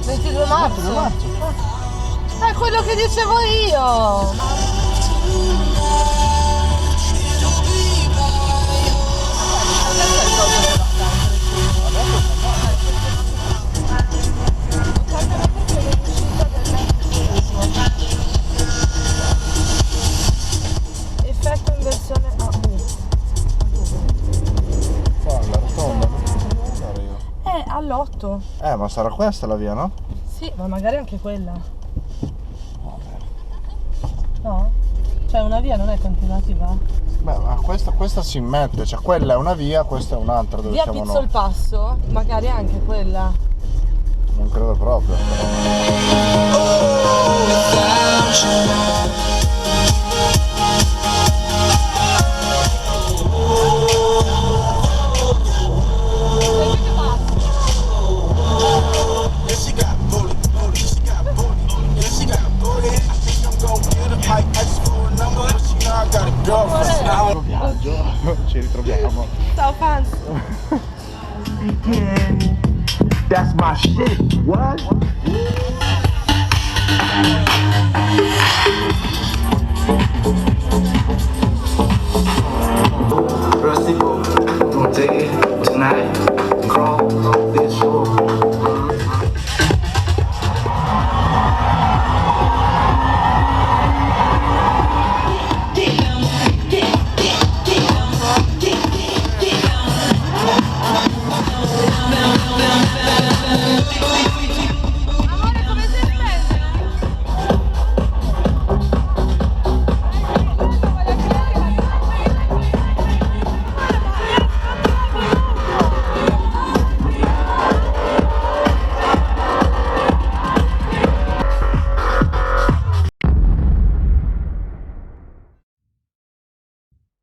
22 marzo. 22 marzo. È quello che dicevo io. Effetto in versione AU. Qua, la rotonda. All'8. Ma sarà questa la via, no? Sì, ma magari anche quella. No? Cioè una via non è continuativa? Beh, ma questa si mette, cioè quella è una via, questa è un'altra dove Via siamo Pizzo noi. il Passo, magari anche quella. Non credo proprio. Viaggio, ci ritroviamo. Ciao fans! That's my shit. What? Rusty boat, don't take it tonight. Crawl.